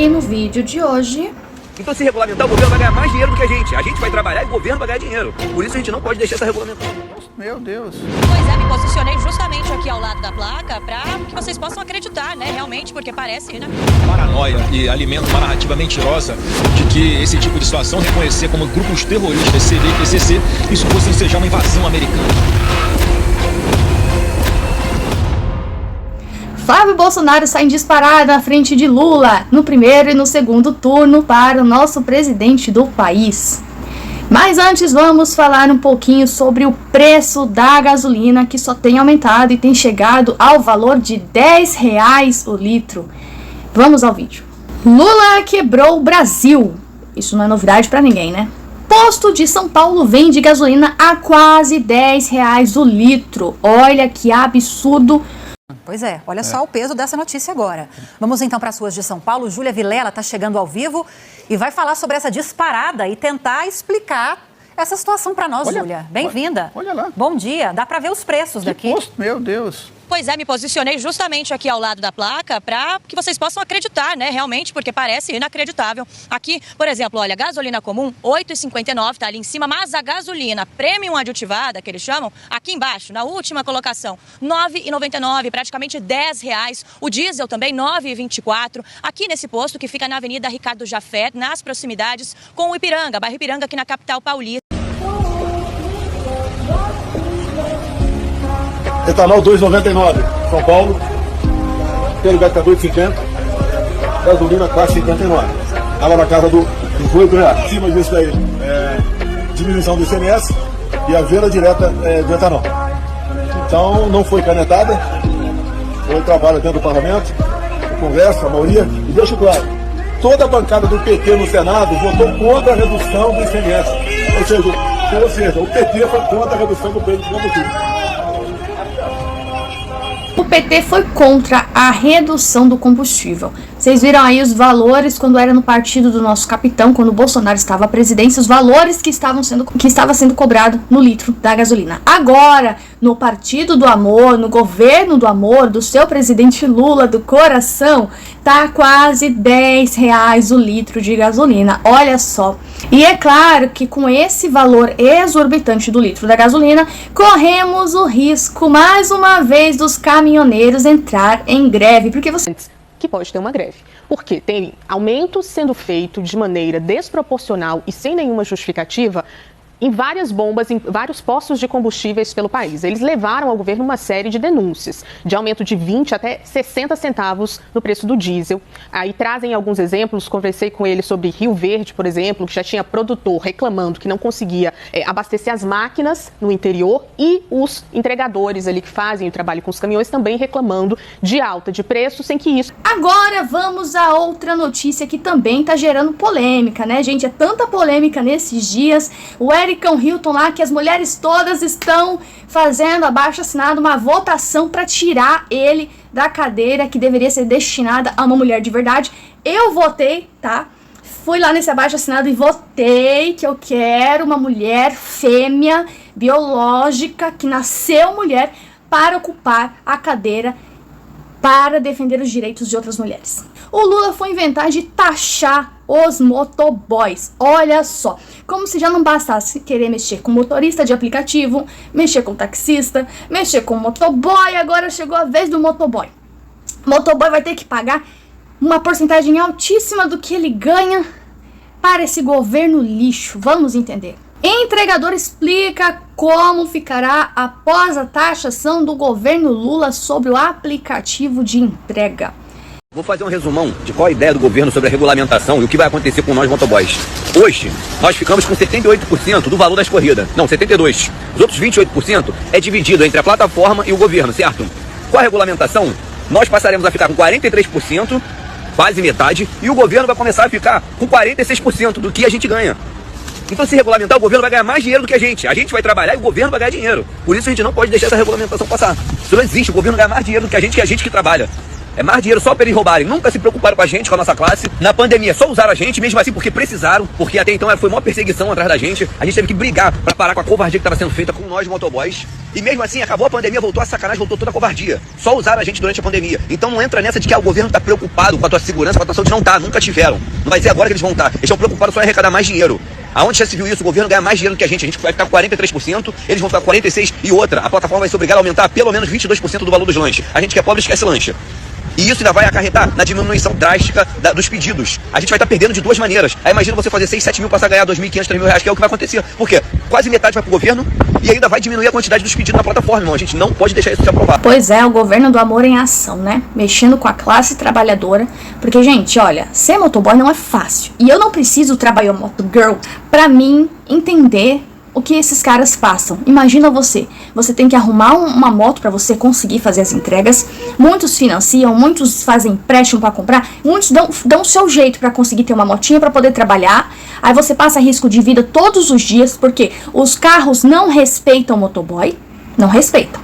E no vídeo de hoje... Então, se regulamentar, o governo vai ganhar mais dinheiro do que a gente. A gente vai trabalhar e o governo vai ganhar dinheiro. Por isso a gente não pode deixar essa regulamentação. Meu Deus. Pois é, me posicionei justamente aqui ao lado da placa para que vocês possam acreditar, né? Realmente, porque parece, né? Paranoia e alimenta uma narrativa mentirosa de que esse tipo de situação, reconhecer como grupos terroristas, CV e PCC, isso fosse ensejar uma invasão americana. Flávio Bolsonaro sai em disparada à frente de Lula no primeiro e no segundo turno para o nosso presidente do país. Mas antes vamos falar um pouquinho sobre o preço da gasolina, que só tem aumentado e tem chegado ao valor de R$10 o litro. Vamos ao vídeo. Lula quebrou o Brasil. Isso não é novidade para ninguém, né? Posto de São Paulo vende gasolina a quase R$10 o litro. Olha que absurdo. Pois é, olha só o peso dessa notícia agora. Vamos então para as ruas de São Paulo. Júlia Vilela está chegando ao vivo e vai falar sobre essa disparada e tentar explicar essa situação para nós, Júlia. Bem-vinda. Olha lá. Bom dia. Dá para ver os preços daqui. Posto, meu Deus. Pois é, me posicionei justamente aqui ao lado da placa para que vocês possam acreditar, né? Realmente, porque parece inacreditável. Aqui, por exemplo, olha, gasolina comum, R$ 8,59, tá ali em cima, mas a gasolina premium aditivada, que eles chamam, aqui embaixo, na última colocação, R$ 9,99, praticamente R$10. O diesel também, R$ 9,24. Aqui nesse posto, que fica na Avenida Ricardo Jafé, nas proximidades com o Ipiranga, bairro Ipiranga, aqui na capital paulista. Etanol 2,99, São Paulo, pelo gás 2,50, gasolina 4,59. Estava na casa dos R$8. Acima disso daí, diminuição do ICMS e a venda direta do etanol. Então não foi canetada, foi trabalho dentro do parlamento, conversa, a maioria, e deixo claro, toda a bancada do PT no Senado votou contra a redução do ICMS. Ou seja, o PT foi contra a redução do preço do combustível. O PT foi contra a redução do combustível. Vocês viram aí os valores quando era no partido do nosso capitão, quando o Bolsonaro estava à presidência, os valores que estava sendo cobrado no litro da gasolina. Agora, no partido do amor, no governo do amor, do seu presidente Lula, do coração, tá quase R$10 o litro de gasolina. Olha só. E é claro que com esse valor exorbitante do litro da gasolina, corremos o risco, mais uma vez, dos caminhoneiros entrar em greve. Porque você... que pode ter uma greve, porque tem aumentos sendo feitos de maneira desproporcional e sem nenhuma justificativa em várias bombas, em vários postos de combustíveis pelo país. Eles levaram ao governo uma série de denúncias, de aumento de 20 até 60 centavos no preço do diesel. Aí trazem alguns exemplos, conversei com ele sobre Rio Verde, por exemplo, que já tinha produtor reclamando que não conseguia abastecer as máquinas no interior, e os entregadores ali que fazem o trabalho com os caminhões também reclamando de alta de preço, sem que isso... Agora vamos a outra notícia que também tá gerando polêmica, né, gente? É tanta polêmica nesses dias. O Ericão Hilton lá, que as mulheres todas estão fazendo abaixo-assinado uma votação para tirar ele da cadeira que deveria ser destinada a uma mulher de verdade. Eu votei, tá? Fui lá nesse abaixo-assinado e votei que eu quero uma mulher fêmea, biológica, que nasceu mulher, para ocupar a cadeira para defender os direitos de outras mulheres. O Lula foi inventar de taxar os motoboys. Olha só, como se já não bastasse querer mexer com motorista de aplicativo, mexer com taxista, mexer com motoboy, agora chegou a vez do motoboy. Motoboy vai ter que pagar uma porcentagem altíssima do que ele ganha para esse governo lixo. Vamos entender. Entregador explica como ficará após a taxação do governo Lula sobre o aplicativo de entrega. Vou fazer um resumão de qual a ideia do governo sobre a regulamentação e o que vai acontecer com nós motoboys. Hoje, nós ficamos com 78% do valor das corridas. Não, 72%. Os outros 28% é dividido entre a plataforma e o governo, certo? Com a regulamentação, nós passaremos a ficar com 43%, quase metade, e o governo vai começar a ficar com 46% do que a gente ganha. Então, se regulamentar, o governo vai ganhar mais dinheiro do que a gente. A gente vai trabalhar e o governo vai ganhar dinheiro. Por isso, a gente não pode deixar essa regulamentação passar. Isso não existe. O governo ganha mais dinheiro do que a gente que trabalha. É mais dinheiro só para eles roubarem. Nunca se preocuparam com a gente, com a nossa classe. Na pandemia só usaram a gente, mesmo assim porque precisaram, porque até então foi uma perseguição atrás da gente. A gente teve que brigar para parar com a covardia que estava sendo feita com nós motoboys. E mesmo assim, acabou a pandemia, voltou a sacanagem, voltou toda a covardia. Só usaram a gente durante a pandemia. Então não entra nessa de que o governo está preocupado com a tua segurança, com a tua saúde. Não tá, nunca tiveram. Não vai ser agora que eles vão estar. Eles estão preocupados só em arrecadar mais dinheiro. Aonde já se viu isso? O governo ganha mais dinheiro do que a gente vai ficar com 43%, eles vão ficar com 46%. E outra, a plataforma vai ser obrigada a aumentar pelo menos 22% do valor dos lanches. A gente que é pobre esquece lanche. E isso ainda vai acarretar na diminuição drástica dos pedidos. A gente vai estar perdendo de duas maneiras. Aí imagina você fazer 6, 7 mil passar a ganhar 2.500, 3 mil reais, que é o que vai acontecer. Por quê? Quase metade vai pro governo e ainda vai diminuir a quantidade dos pedidos na plataforma, irmão. A gente não pode deixar isso se aprovar. Pois é, o governo do amor em ação, né? Mexendo com a classe trabalhadora. Porque, gente, olha, ser motoboy não é fácil. E eu não preciso trabalhar motogirl pra mim entender o que esses caras passam. Imagina você tem que arrumar uma moto para você conseguir fazer as entregas. Muitos financiam, muitos fazem empréstimo para comprar, muitos dão o seu jeito para conseguir ter uma motinha para poder trabalhar. Aí você passa risco de vida todos os dias, porque os carros não respeitam o motoboy, não respeitam.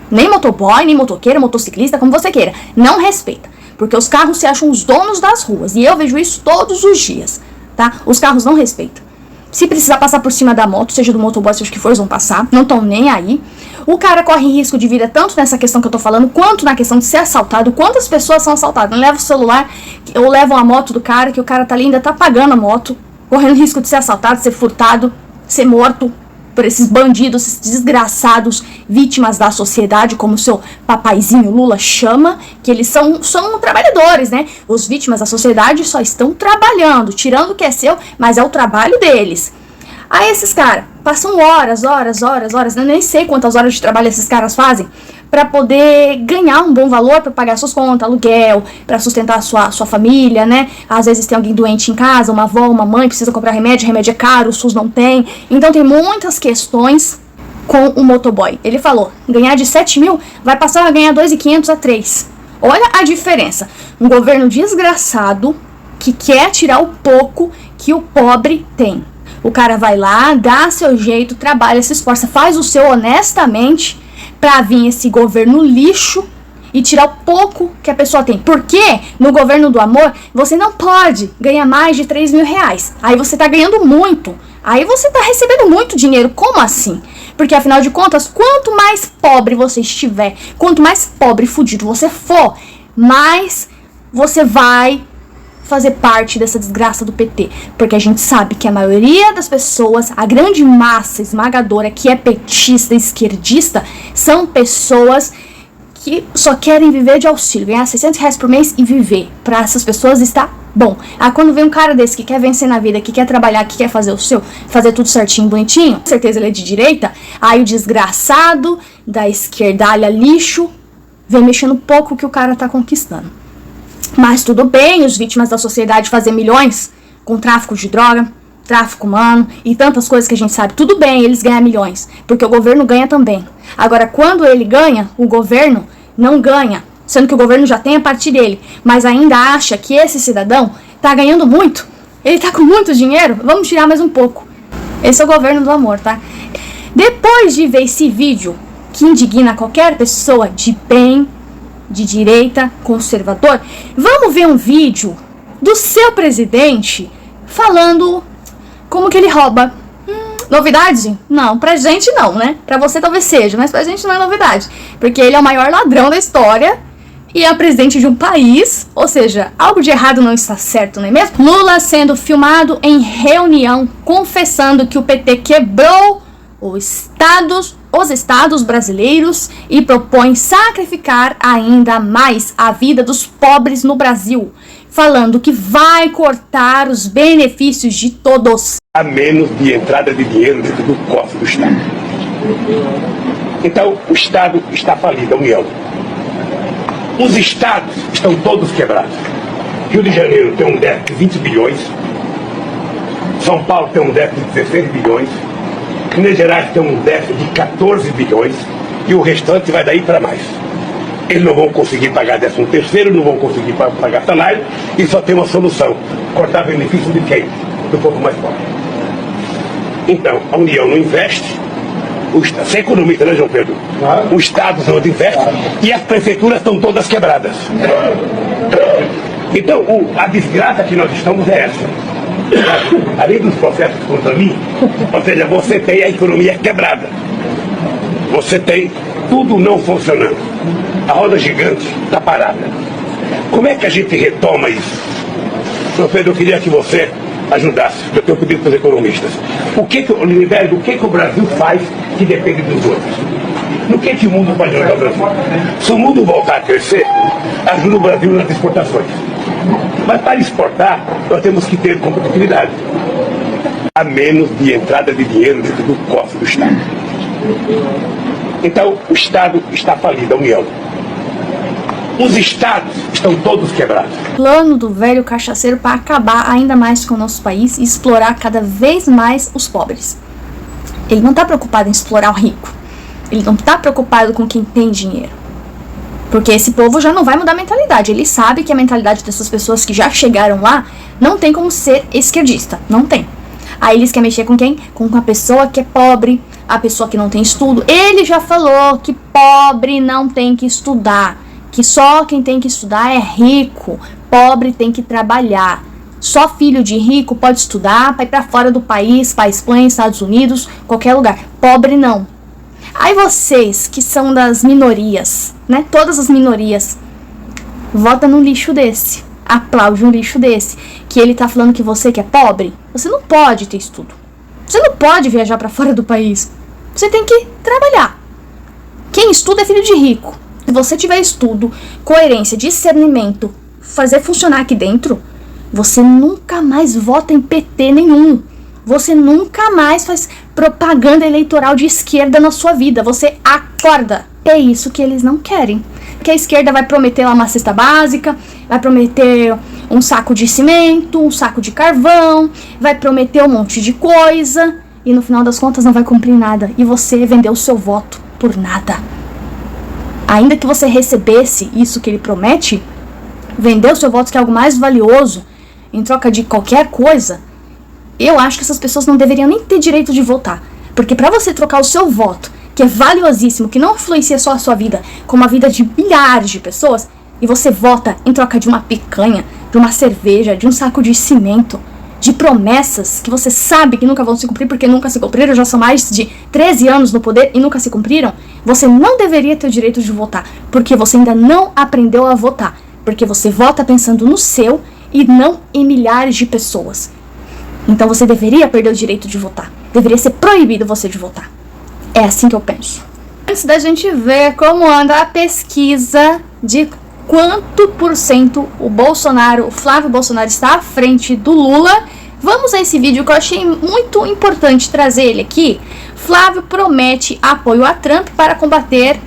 Nem motoboy, nem motoqueiro, motociclista, como você queira, não respeita. Porque os carros se acham os donos das ruas, e eu vejo isso todos os dias, tá? Os carros não respeitam. Se precisar passar por cima da moto, seja do motoboy, seja o que for, eles vão passar. Não estão nem aí. O cara corre risco de vida tanto nessa questão que eu tô falando, quanto na questão de ser assaltado. Quantas pessoas são assaltadas? Não levam o celular ou levam a moto do cara, que o cara tá ali, ainda tá pagando a moto, correndo risco de ser assaltado, ser furtado, ser morto por esses bandidos, esses desgraçados, vítimas da sociedade, como o seu papaizinho Lula chama, que eles são trabalhadores, né? Os vítimas da sociedade só estão trabalhando, tirando o que é seu, mas é o trabalho deles. Aí esses caras passam horas, eu nem sei quantas horas de trabalho esses caras fazem, para poder ganhar um bom valor, para pagar suas contas, aluguel, para sustentar a sua família, né? Às vezes tem alguém doente em casa, uma avó, uma mãe, precisa comprar remédio é caro, o SUS não tem. Então tem muitas questões com o motoboy. Ele falou, ganhar de 7 mil vai passar a ganhar 2.500 a 3. Olha a diferença. Um governo desgraçado que quer tirar o pouco que o pobre tem. O cara vai lá, dá seu jeito, trabalha, se esforça, faz o seu honestamente, pra vir esse governo lixo e tirar o pouco que a pessoa tem. Porque no governo do amor, você não pode ganhar mais de 3 mil reais. Aí você tá ganhando muito. Aí você tá recebendo muito dinheiro. Como assim? Porque afinal de contas, quanto mais pobre você estiver, quanto mais pobre e fudido você for, mais você vai fazer parte dessa desgraça do PT, porque a gente sabe que a maioria das pessoas, a grande massa esmagadora que é petista, esquerdista, são pessoas que só querem viver de auxílio, ganhar 600 reais por mês e viver. Para essas pessoas está bom. Aí quando vem um cara desse que quer vencer na vida, que quer trabalhar, que quer fazer o seu, fazer tudo certinho, bonitinho, com certeza ele é de direita, aí o desgraçado da esquerdalha lixo vem mexendo pouco que o cara tá conquistando. Mas tudo bem, os vítimas da sociedade fazem milhões com tráfico de droga, tráfico humano e tantas coisas que a gente sabe. Tudo bem eles ganham milhões, porque o governo ganha também. Agora, quando ele ganha, o governo não ganha, sendo que o governo já tem a parte dele, mas ainda acha que esse cidadão tá ganhando muito, ele tá com muito dinheiro, vamos tirar mais um pouco. Esse é o governo do amor, tá? Depois de ver esse vídeo que indigna qualquer pessoa de bem, de direita, conservador, vamos ver um vídeo do seu presidente falando como que ele rouba. Novidade? Não, pra gente não, né? Pra você talvez seja, mas pra gente não é novidade, porque ele é o maior ladrão da história e é presidente de um país, ou seja, algo de errado não está certo, não é mesmo? Lula sendo filmado em reunião, confessando que o PT quebrou os estados brasileiros e propõe sacrificar ainda mais a vida dos pobres no Brasil, falando que vai cortar os benefícios de todos. Há menos de entrada de dinheiro dentro do cofre do Estado. Então, o Estado está falido, a União. Os estados estão todos quebrados. Rio de Janeiro tem um déficit de 20 bilhões. São Paulo tem um déficit de 16 bilhões. Minas Gerais tem um déficit de 14 bilhões e o restante vai daí para mais. Eles não vão conseguir pagar 13º, não vão conseguir pagar salário e só tem uma solução: cortar benefício de quem? Do povo mais pobre. Então, a União não investe, Você é economista, né, João Pedro? O Estado não investe e as prefeituras estão todas quebradas. Então, a desgraça que nós estamos é essa. Além dos processos contra mim, ou seja, você tem a economia quebrada. Você tem tudo não funcionando. A roda gigante está parada. Como é que a gente retoma isso? João Pedro, eu queria que você ajudasse. Eu tenho pedido para os economistas. Libério, o que o Brasil faz que depende dos outros? No que o mundo pode ajudar o Brasil? Se o mundo voltar a crescer, ajuda o Brasil nas exportações. Mas para exportar, nós temos que ter competitividade. A menos de entrada de dinheiro dentro do cofre do Estado. Então, o Estado está falido, a União. Os estados estão todos quebrados. Plano do velho cachaceiro para acabar ainda mais com o nosso país e explorar cada vez mais os pobres. Ele não está preocupado em explorar o rico. Ele não está preocupado com quem tem dinheiro. Porque esse povo já não vai mudar a mentalidade. Ele sabe que a mentalidade dessas pessoas que já chegaram lá não tem como ser esquerdista. Não tem. Aí eles querem mexer com quem? Com a pessoa que é pobre, a pessoa que não tem estudo. Ele já falou que pobre não tem que estudar. Que só quem tem que estudar é rico. Pobre tem que trabalhar. Só filho de rico pode estudar, para ir para fora do país, para Espanha, Estados Unidos, qualquer lugar. Pobre não. Aí vocês que são das minorias, né? Todas as minorias, vota num lixo desse. Aplaude um lixo desse. Que ele tá falando que você que é pobre, você não pode ter estudo. Você não pode viajar para fora do país. Você tem que trabalhar. Quem estuda é filho de rico. Se você tiver estudo, coerência, discernimento, fazer funcionar aqui dentro, você nunca mais vota em PT nenhum. Você nunca mais faz propaganda eleitoral de esquerda na sua vida. Você acorda. É isso que eles não querem. Porque a esquerda vai prometer lá uma cesta básica, vai prometer um saco de cimento, um saco de carvão, vai prometer um monte de coisa e no final das contas não vai cumprir nada. E você vendeu o seu voto por nada. Ainda que você recebesse isso que ele promete, vender o seu voto, que é algo mais valioso, em troca de qualquer coisa, eu acho que essas pessoas não deveriam nem ter direito de votar. Porque para você trocar o seu voto, que é valiosíssimo, que não influencia só a sua vida, como a vida de milhares de pessoas, e você vota em troca de uma picanha, de uma cerveja, de um saco de cimento, de promessas que você sabe que nunca vão se cumprir porque nunca se cumpriram, já são mais de 13 anos no poder e nunca se cumpriram, você não deveria ter o direito de votar, porque você ainda não aprendeu a votar, porque você vota pensando no seu e não em milhares de pessoas. Então você deveria perder o direito de votar, deveria ser proibido você de votar. É assim que eu penso. Antes da gente ver como anda a pesquisa de quanto por cento o Bolsonaro, o Flávio Bolsonaro está à frente do Lula, vamos a esse vídeo que eu achei muito importante trazer ele aqui. Flávio promete apoio a Trump para combater,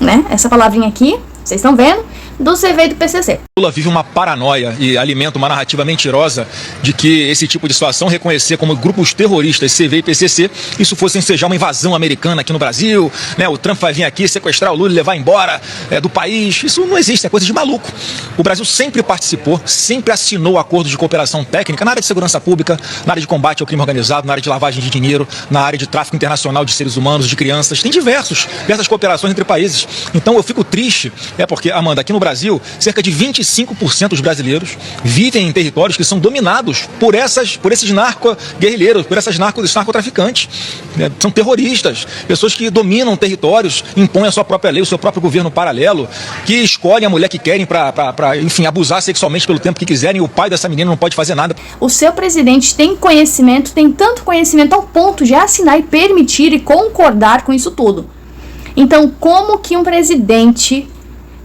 né, essa palavrinha aqui, vocês estão vendo, do CV e do PCC. Lula vive uma paranoia e alimenta uma narrativa mentirosa de que esse tipo de situação, reconhecer como grupos terroristas CV e PCC, isso fosse ensejar uma invasão americana aqui no Brasil, né? O Trump vai vir aqui sequestrar o Lula e levar embora do país. Isso não existe, é coisa de maluco. O Brasil sempre participou, sempre assinou acordos de cooperação técnica na área de segurança pública, na área de combate ao crime organizado, na área de lavagem de dinheiro, na área de tráfico internacional de seres humanos, de crianças. Tem diversas cooperações entre países. Então eu fico triste, porque, Amanda, aqui no Brasil, cerca de 25% dos brasileiros vivem em territórios que são dominados por esses narco-guerrilheiros, por esses narcotraficantes. São terroristas, pessoas que dominam territórios, impõem a sua própria lei, o seu próprio governo paralelo, que escolhem a mulher que querem para enfim, abusar sexualmente pelo tempo que quiserem, e o pai dessa menina não pode fazer nada. O seu presidente tem conhecimento, tem tanto conhecimento ao ponto de assinar e permitir e concordar com isso tudo. Então, como que um presidente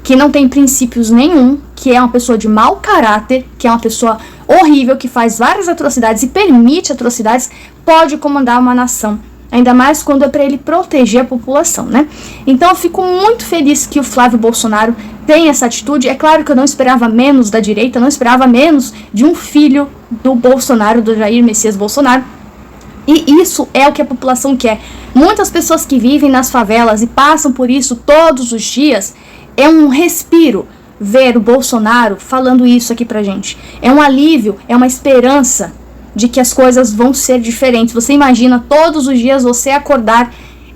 que não tem princípios nenhum, que é uma pessoa de mau caráter, que é uma pessoa horrível, que faz várias atrocidades e permite atrocidades, pode comandar uma nação? Ainda mais quando é para ele proteger a população, né? Então eu fico muito feliz que o Flávio Bolsonaro tem essa atitude. É claro que eu não esperava menos da direita, não esperava menos de um filho do Bolsonaro, do Jair Messias Bolsonaro. E isso é o que a população quer. Muitas pessoas que vivem nas favelas e passam por isso todos os dias, é um respiro ver o Bolsonaro falando isso aqui pra gente. É um alívio, é uma esperança de que as coisas vão ser diferentes. Você imagina todos os dias você acordar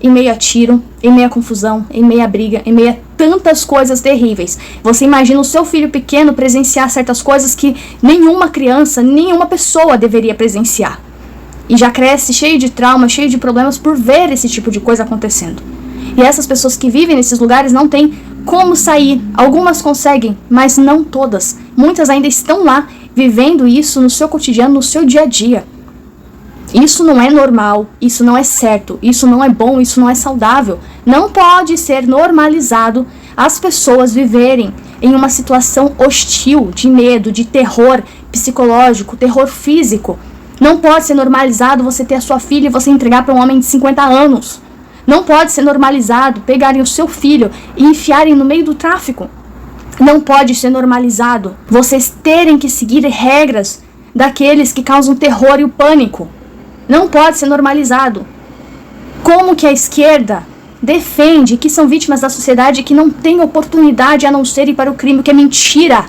em meio a tiro, em meio a confusão, em meio a briga, em meio a tantas coisas terríveis. Você imagina o seu filho pequeno presenciar certas coisas que nenhuma criança, nenhuma pessoa deveria presenciar. E já cresce cheio de trauma, cheio de problemas por ver esse tipo de coisa acontecendo. E essas pessoas que vivem nesses lugares não têm como sair. Algumas conseguem, mas não todas. Muitas ainda estão lá, vivendo isso no seu cotidiano, no seu dia a dia. Isso não é normal, isso não é certo, isso não é bom, isso não é saudável. Não pode ser normalizado as pessoas viverem em uma situação hostil, de medo, de terror psicológico, terror físico. Não pode ser normalizado você ter a sua filha e você entregar para um homem de 50 anos. Não pode ser normalizado pegarem o seu filho e enfiarem no meio do tráfico. Não pode ser normalizado vocês terem que seguir regras daqueles que causam terror e o pânico. Não pode ser normalizado. Como que a esquerda defende que são vítimas da sociedade que não têm oportunidade a não ser ir para o crime, que é mentira.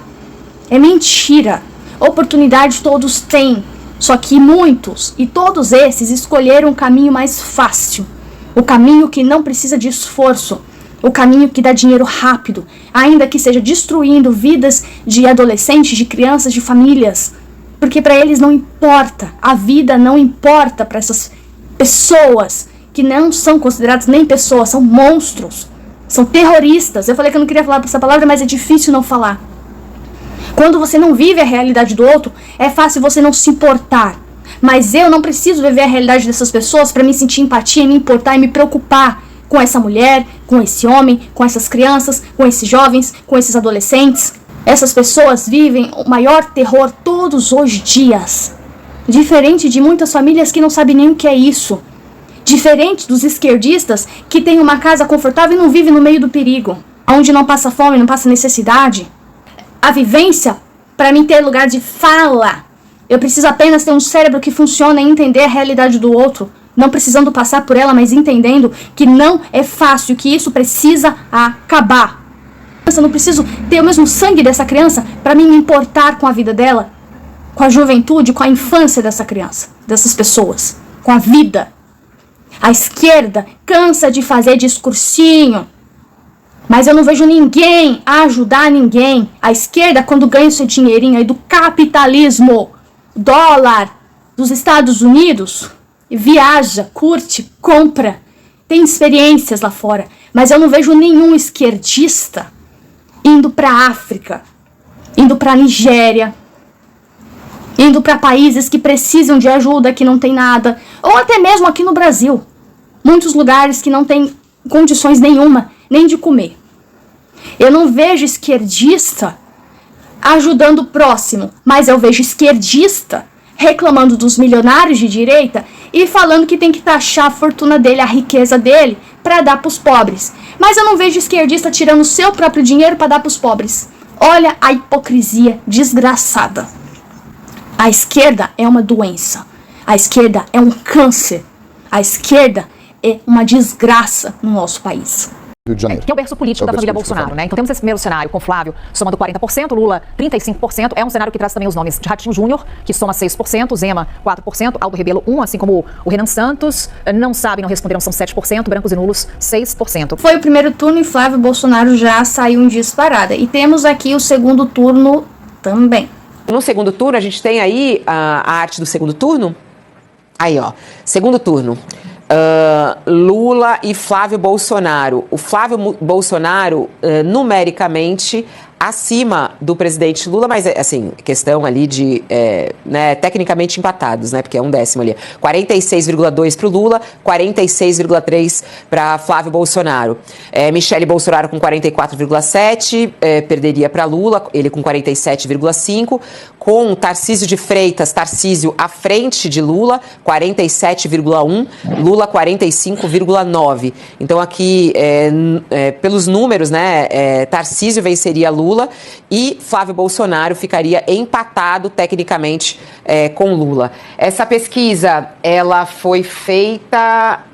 É mentira. Oportunidade todos têm, só que muitos, e todos esses, escolheram o caminho mais fácil. O caminho que não precisa de esforço. O caminho que dá dinheiro rápido, ainda que seja destruindo vidas de adolescentes, de crianças, de famílias. Porque para eles não importa, a vida não importa para essas pessoas que não são consideradas nem pessoas, são monstros, são terroristas. Eu falei que eu não queria falar essa palavra, mas é difícil não falar. Quando você não vive a realidade do outro, é fácil você não se importar. Mas eu não preciso viver a realidade dessas pessoas para me sentir empatia, me importar e me preocupar com essa mulher, com esse homem, com essas crianças, com esses jovens, com esses adolescentes. Essas pessoas vivem o maior terror todos os dias. Diferente de muitas famílias que não sabem nem o que é isso. Diferente dos esquerdistas que têm uma casa confortável e não vivem no meio do perigo. Onde não passa fome, não passa necessidade. A vivência, para mim ter lugar de fala, eu preciso apenas ter um cérebro que funciona e entender a realidade do outro. Não precisando passar por ela, mas entendendo que não é fácil, que isso precisa acabar. Eu não preciso ter o mesmo sangue dessa criança para mim me importar com a vida dela, com a juventude, com a infância dessa criança, dessas pessoas, com a vida. A esquerda cansa de fazer discursinho, mas eu não vejo ninguém ajudar ninguém. A esquerda, quando ganha o seu dinheirinho aí do capitalismo, dólar dos Estados Unidos, viaja, curte, compra, tem experiências lá fora, mas eu não vejo nenhum esquerdista indo para a África, indo para a Nigéria, indo para países que precisam de ajuda, que não tem nada, ou até mesmo aqui no Brasil, muitos lugares que não tem condições nenhuma, nem de comer. Eu não vejo esquerdista ajudando o próximo, mas eu vejo esquerdista reclamando dos milionários de direita e falando que tem que taxar a fortuna dele, a riqueza dele, para dar para os pobres. Mas eu não vejo esquerdista tirando o seu próprio dinheiro para dar para os pobres. Olha a hipocrisia desgraçada. A esquerda é uma doença. A esquerda é um câncer. A esquerda é uma desgraça no nosso país. Rio de Janeiro. Que é o berço político da família Bolsonaro, né? Então temos esse primeiro cenário com Flávio somando 40%, Lula 35%. É um cenário que traz também os nomes de Ratinho Júnior, que soma 6%, Zema 4%, Aldo Rebelo 1%, assim como o Renan Santos. Não sabem, não responderam, são 7%, brancos e nulos 6%. Foi o primeiro turno e Flávio Bolsonaro já saiu em disparada. E temos aqui o segundo turno também. No segundo turno, a gente tem aí a arte do segundo turno. Aí, ó, segundo turno. Lula e Flávio Bolsonaro. O Flávio Bolsonaro, numericamente, acima do presidente Lula, mas, assim, questão ali de, tecnicamente empatados, né, porque é um décimo ali. 46,2 para o Lula, 46,3 para Flávio Bolsonaro. Michele Bolsonaro com 44,7, perderia para Lula, ele com 47,5, com Tarcísio de Freitas, Tarcísio à frente de Lula, 47,1, Lula 45,9. Então aqui, pelos números, né, Tarcísio venceria Lula e Flávio Bolsonaro ficaria empatado tecnicamente com Lula. Essa pesquisa, ela foi feita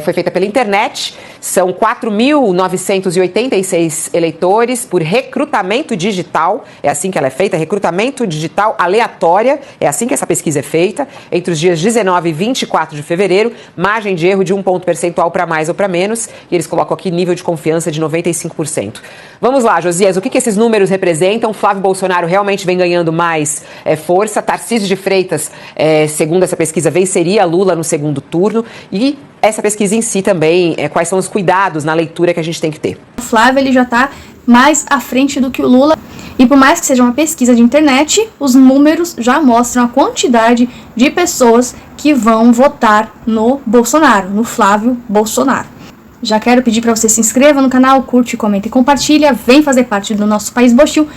foi feita pela internet. São 4.986 eleitores por recrutamento digital. É assim que ela é feita, recrutamento digital aleatória. É assim que essa pesquisa é feita. Entre os dias 19 e 24 de fevereiro, margem de erro de 1 ponto percentual para mais ou para menos. E eles colocam aqui nível de confiança de 95%. Vamos lá, Josias, o que esses números representam? Flávio Bolsonaro realmente vem ganhando mais força. Tarcísio de Freitas, segundo essa pesquisa, venceria Lula no segundo turno. E essa pesquisa em si também, quais são os cuidados na leitura que a gente tem que ter? O Flávio, ele já está mais à frente do que o Lula. E por mais que seja uma pesquisa de internet, os números já mostram a quantidade de pessoas que vão votar no Bolsonaro, no Flávio Bolsonaro. Já quero pedir para você se inscreva no canal, curte, comenta e compartilha. Vem fazer parte do nosso País Bostil.